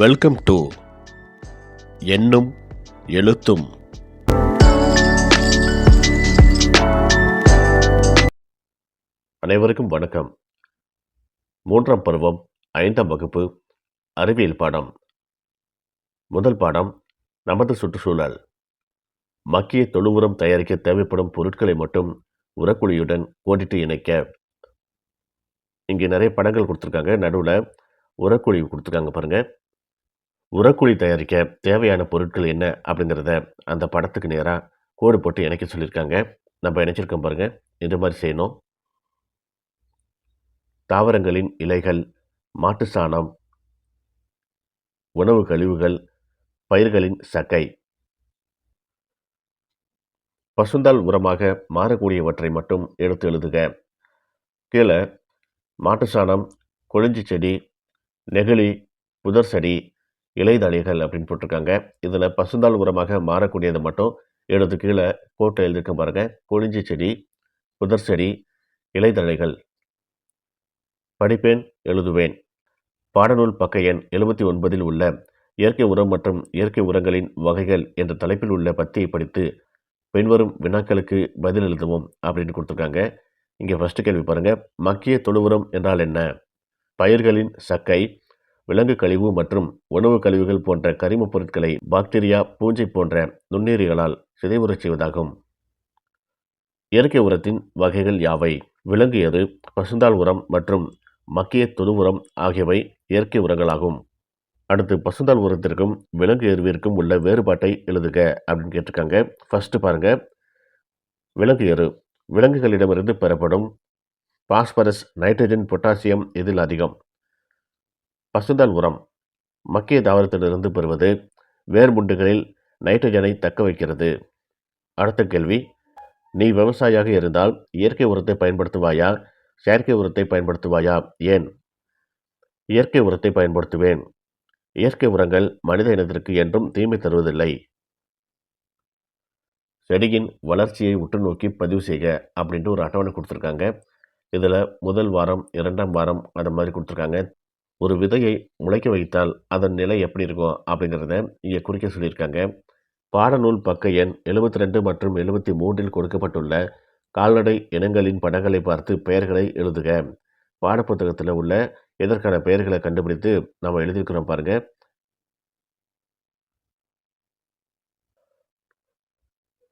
Welcome to எண்ணும் எழுத்தும். அனைவருக்கும் வணக்கம். 3ஆம் பருவம் 5ஆம் வகுப்பு அறிவியல் பாடம். முதல் பாடம் நமது சுற்றுச்சூழல். மக்கிய தொழு உரம் தயாரிக்க தேவைப்படும் பொருட்களை மட்டும் உரக்குழியுடன் கோடிட்டு இணைக்க. இங்கே நிறைய படங்கள் கொடுத்துருக்காங்க. நடுவில் உரக்குழி கொடுத்துருக்காங்க பாருங்க. உரக்குழி தயாரிக்க தேவையான பொருட்கள் என்ன அப்படிங்கிறத அந்த படத்துக்கு நேராக கோடு போட்டு இணைக்க சொல்லியிருக்காங்க. நம்ம இணைச்சிருக்கோம் பாருங்க. இந்த மாதிரி செய்யணும். தாவரங்களின் இலைகள், மாட்டு சாணம், உணவு கழிவுகள், பயிர்களின் சக்கை, பசுந்தாள் உரமாக மாறக்கூடியவற்றை மட்டும் எடுத்து எழுதுக. கீழே மாட்டு சாணம், கொழிஞ்சி செடி, நெகிழி, புதர் செடி, இலைதழைகள் அப்படின்னு போட்டிருக்காங்க. இதில் பசுந்தாள் உரமாக மாறக்கூடியதை மட்டும் எடுத்து கீழே போட்டு எழுதிருக்க பாருங்க. கொழிஞ்சி செடி, புதர் செடி, இலைதழைகள். படிப்பேன், எழுதுவேன். பாடநூல் பக்க எண் 79 உள்ள இயற்கை உரம் மற்றும் இயற்கை உரங்களின் வகைகள் என்ற தலைப்பில் உள்ள பத்தியை படித்து பின்வரும் வினாக்களுக்கு பதில் எழுதுவோம் அப்படின்னு கொடுத்துருக்காங்க. இங்கே ஃபர்ஸ்ட் கேள்வி பாருங்க. மக்கிய தொழு உரம் என்றால் என்ன? பயிர்களின் சக்கை, விலங்கு கழிவு மற்றும் உணவு கழிவுகள் போன்ற கரிமப் பொருட்களை பாக்டீரியா, பூஞ்சை போன்ற நுண்ணுயிரிகளால் சிதைவுறச் செய்வதாகும். இயற்கை உரத்தின் வகைகள் யாவை? விலங்கு எரு, பசுந்தாள் உரம் மற்றும் மக்கிய தொழு உரம் ஆகியவை இயற்கை உரங்களாகும். அடுத்து பசுந்தாள் உரத்திற்கும் விலங்கு எருவிற்கும் உள்ள வேறுபாட்டை எழுதுக அப்படின்னு கேட்டிருக்காங்க. ஃபர்ஸ்ட் பாருங்க. விலங்கு எரு விலங்குகளிடமிருந்து பெறப்படும் பாஸ்பரஸ், நைட்ரஜன், பொட்டாசியம் இதில் அதிகம். பசுந்தாள் உரம் மக்கிய தாவரத்திலிருந்து பெறுவது. வேர்முண்டுகளில் நைட்ரஜனை தக்க வைக்கிறது. அடுத்த கேள்வி. நீ விவசாயியாக இருந்தால் இயற்கை உரத்தை பயன்படுத்துவாயா, செயற்கை உரத்தை பயன்படுத்துவாயா? ஏன்? இயற்கை உரத்தை பயன்படுத்துவேன். இயற்கை உரங்கள் மனித இனத்திற்கு என்றும் தீமை தருவதில்லை. செடியின் வளர்ச்சியை உற்று நோக்கி பதிவு செய்க அப்படின்ட்டு ஒரு அட்டவணை கொடுத்துருக்காங்க. இதில் முதல் வாரம், 2ஆம் வாரம் அந்த மாதிரி கொடுத்துருக்காங்க. ஒரு விதையை முளைக்க வைத்தால் அதன் நிலை எப்படி இருக்கும் அப்படிங்கிறத இங்கே குறிக்க சொல்லியிருக்காங்க. பாடநூல் பக்க எண் 72 மற்றும் 73 கொடுக்கப்பட்டுள்ள கால்நடை இனங்களின் படங்களை பார்த்து பெயர்களை எழுதுக. பாடப்புத்தகத்தில் உள்ள இதற்கான பெயர்களை கண்டுபிடித்து நம்ம எழுதியிருக்கிறோம் பாருங்க.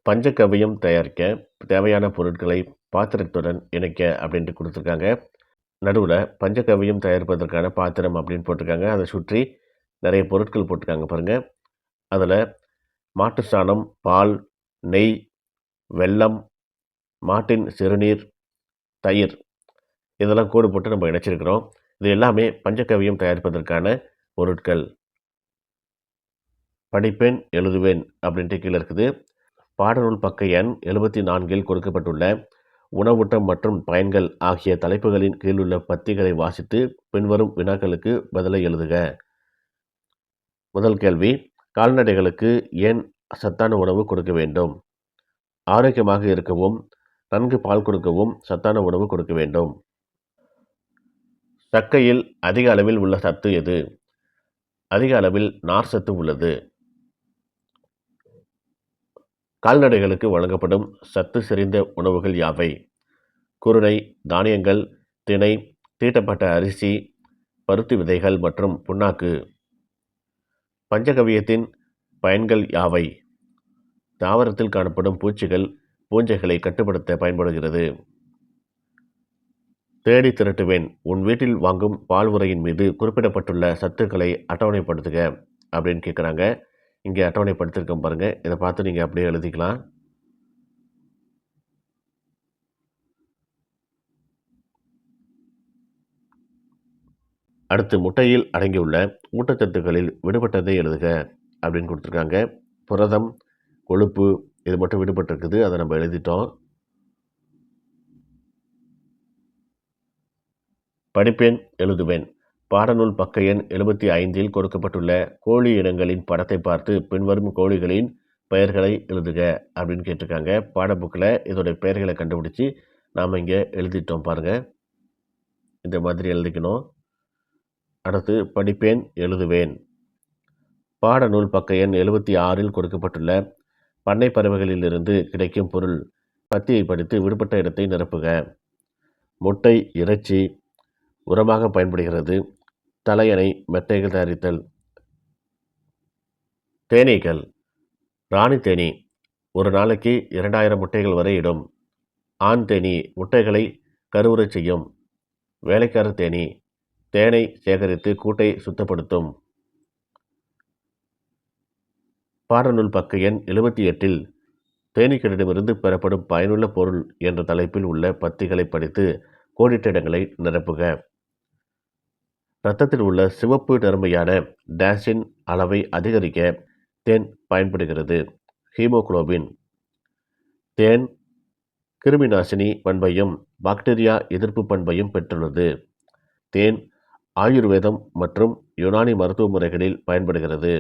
பஞ்சகவ்யம் தயாரிக்க தேவையான பொருட்களை பாத்திரத்துடன் இணைக்க அப்படின்ட்டு கொடுத்துருக்காங்க. நடுவில் பஞ்சகவ்யம் தயாரிப்பதற்கான பாத்திரம் அப்படின்னு போட்டிருக்காங்க. அதை சுற்றி நிறைய பொருட்கள் போட்டிருக்காங்க பாருங்க. அதில் மாட்டு சாணம், பால், நெய், வெல்லம், மாட்டின் சிறுநீர், தயிர் இதெல்லாம் கோடு போட்டு நம்ம இணைச்சிருக்கிறோம். இது எல்லாமே பஞ்சகவ்யம் தயாரிப்பதற்கான பொருட்கள். படிப்பேன், எழுதுவேன் அப்படின்ட்டு கீழே இருக்குது. பாடநூல் பக்க எண் 74 கொடுக்கப்பட்டுள்ள உணவூட்டம் மற்றும் பயன்கள் ஆகிய தலைப்புகளின் கீழுள்ள பத்திகளை வாசித்து பின்வரும் வினாக்களுக்கு பதிலை எழுதுக. முதல் கேள்வி. கால்நடைகளுக்கு ஏன் சத்தான உணவு கொடுக்க வேண்டும்? ஆரோக்கியமாக இருக்கவும், நன்கு பால் கொடுக்கவும் சத்தான உணவு கொடுக்க வேண்டும். சக்கையில் அதிக அளவில் உள்ள சத்து எது? அதிக அளவில் நார் சத்து உள்ளது. கால்நடைகளுக்கு வழங்கப்படும் சத்து செறிந்த உணவுகள் யாவை? குருணை, தானியங்கள், திணை, தீட்டப்பட்ட அரிசி, பருத்தி விதைகள் மற்றும் புண்ணாக்கு. பஞ்சகவ்யத்தின் பயன்கள் யாவை? தாவரத்தில் காணப்படும் பூச்சிகள், பூஞ்சைகளை கட்டுப்படுத்த பயன்படுகிறது. தேடி திரட்டுவேன். உன் வீட்டில் வாங்கும் பால் உரையின் மீது குறிப்பிடப்பட்டுள்ள சத்துக்களை அட்டவணைப்படுத்துக அப்படின்னு கேட்குறாங்க. இங்கே அட்டவணைப்படுத்திருக்கோம் பாருங்க. இதை பார்த்து நீங்கள் அப்படியே எழுதிக்கலாம். அடுத்து முட்டையில் அடங்கியுள்ள ஊட்டச்சத்துக்களில் விடுபட்டதை எழுதுக அப்படின்னு கொடுத்துருக்காங்க. புரதம், கொழுப்பு இது மட்டும் விடுபட்டிருக்குது. அதை நம்ம எழுதிட்டோம். படிப்பேன், எழுதுவேன். பாடநூல் பக்க எண் 75 கொடுக்கப்பட்டுள்ள கோழி இனங்களின் படத்தை பார்த்து பின்வரும் கோழிகளின் பெயர்களை எழுதுக அப்படின்னு கேட்டிருக்காங்க. பாடப்புக்கில் இதோடைய பெயர்களை கண்டுபிடிச்சி நாம் இங்கே எழுதிட்டோம் பாருங்கள். இந்த மாதிரி எழுதிக்கணும். அடுத்து படிப்பேன், எழுதுவேன். பாடநூல் பக்க எண் 76 கொடுக்கப்பட்டுள்ள பண்ணை பறவைகளிலிருந்து கிடைக்கும் பொருள் பத்தியை படித்து விடுபட்ட இடத்தை நிரப்புக. முட்டை, இறைச்சி உரமாக பயன்படுகிறது. தலையணை, மெத்தைகள் தயாரித்தல். தேனீக்கள். ராணி தேனீ ஒரு நாளைக்கு 2000 முட்டைகள் வரை இடும். ஆண் தேனீ முட்டைகளை கருவுறச் செய்யும். வேலைக்கார தேனீ தேனை சேகரித்து கூட்டை சுத்தப்படுத்தும். பாடநூல் பக்க எண் 78 தேனீக்களிடமிருந்து பெறப்படும் பயனுள்ள பொருள் என்ற தலைப்பில் உள்ள பத்திகளை படித்து கோடிட்ட இடங்களை நிரப்புக. இரத்தத்தில் உள்ள சிவப்பு நிறமையான டேஷின் அளவை அதிகரிக்க தேன் பயன்படுகிறது. ஹீமோகுளோபின். தேன் கிருமிநாசினி பண்பையும் பாக்டீரியா எதிர்ப்பு பண்பையும் பெற்றுள்ளது. தேன் ஆயுர்வேதம் மற்றும் யுனானி மருத்துவ முறைகளில் பயன்படுகிறது.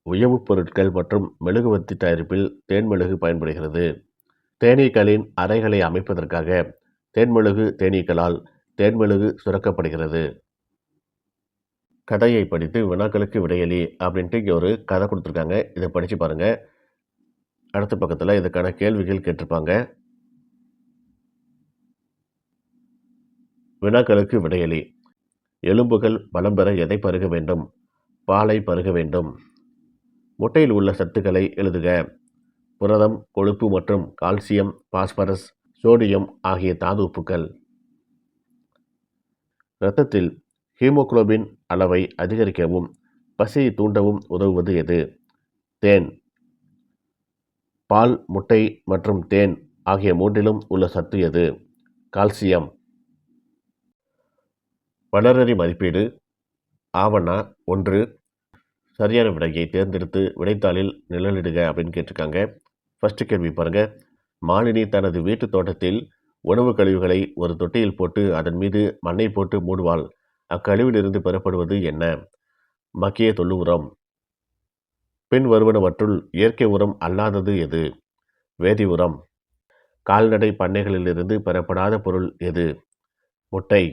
உயவுப் பொருட்கள் மற்றும் மெழுகுவர்த்தி தயாரிப்பில் தேன்மெழுகு பயன்படுகிறது. தேனீக்களின் அறைகளை அமைப்பதற்காக தேன்மெழுகு தேனீக்களால் தேன்மெழுகு சுரக்கப்படுகிறது. கதையை படித்து வினாக்களுக்கு விடையளி அப்படின்ட்டு இங்கே ஒரு கதை கொடுத்துருக்காங்க. இதை படித்து பாருங்கள். அடுத்த பக்கத்தில் இதுக்கான கேள்விகள் கேட்டிருப்பாங்க. வினாக்களுக்கு விடையளி. எலும்புகள் பலம் பெற எதை பருக வேண்டும்? பாலை பருக வேண்டும். முட்டையில் உள்ள சத்துக்களை எழுதுக. புரதம், கொழுப்பு மற்றும் கால்சியம், பாஸ்பரஸ், சோடியம் ஆகிய தாது உப்புக்கள். இரத்தத்தில் ஹீமோகுளோபின் அளவை அதிகரிக்கவும் பசியை தூண்டவும் உதவுவது எது? தேன். பால், முட்டை மற்றும் தேன் ஆகிய மூன்றிலும் உள்ள சத்து எது? கால்சியம். வளரறி மதிப்பீடு. ஆவணா 1 சரியான விடையை தேர்ந்தெடுத்து விடைத்தாளில் நிழலிடுக அப்படின்னு கேட்டிருக்காங்க. ஃபர்ஸ்ட் கேள்வி பாருங்க. மாலினி தனது வீட்டு தோட்டத்தில் உணவு கழிவுகளை ஒரு தொட்டியில் போட்டு அதன் மீது மண்ணை போட்டு மூடுவாள். அக்கழிவிலிருந்து பெறப்படுவது என்ன? மக்கிய தொழு உரம். பின் வருவனவற்றுள் இயற்கை உரம் அல்லாதது எது? வேதி உரம். கால்நடை பண்ணைகளிலிருந்து பெறப்படாத பொருள் எது? முட்டை.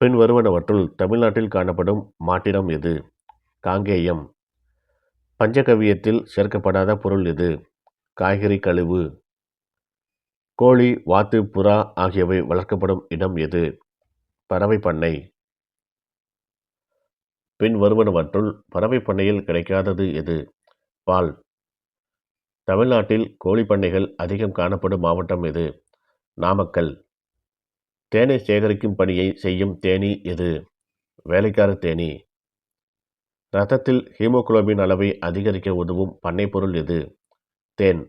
பின் வருவனவற்றுள் தமிழ்நாட்டில் காணப்படும் மாட்டினம் எது? காங்கேயம். பஞ்சகவியத்தில் சேர்க்கப்படாத பொருள் எது? காய்கறி கழிவு. கோழி, வாத்து, புறா ஆகியவை வளர்க்கப்படும் இடம் எது? பறவை பண்ணை. பின் வருவனவற்றுள் பறவை பண்ணையில் கிடைக்காதது எது? பால். தமிழ்நாட்டில் கோழி பண்ணைகள் அதிகம் காணப்படும் மாவட்டம் எது? நாமக்கல். தேனை சேகரிக்கும் பணியை செய்யும் தேனீ எது? வேலைக்கார தேனீ. இரத்தத்தில் ஹீமோகுளோபின் அளவை அதிகரிக்க உதவும் பண்ணை பொருள் எது? தேன்.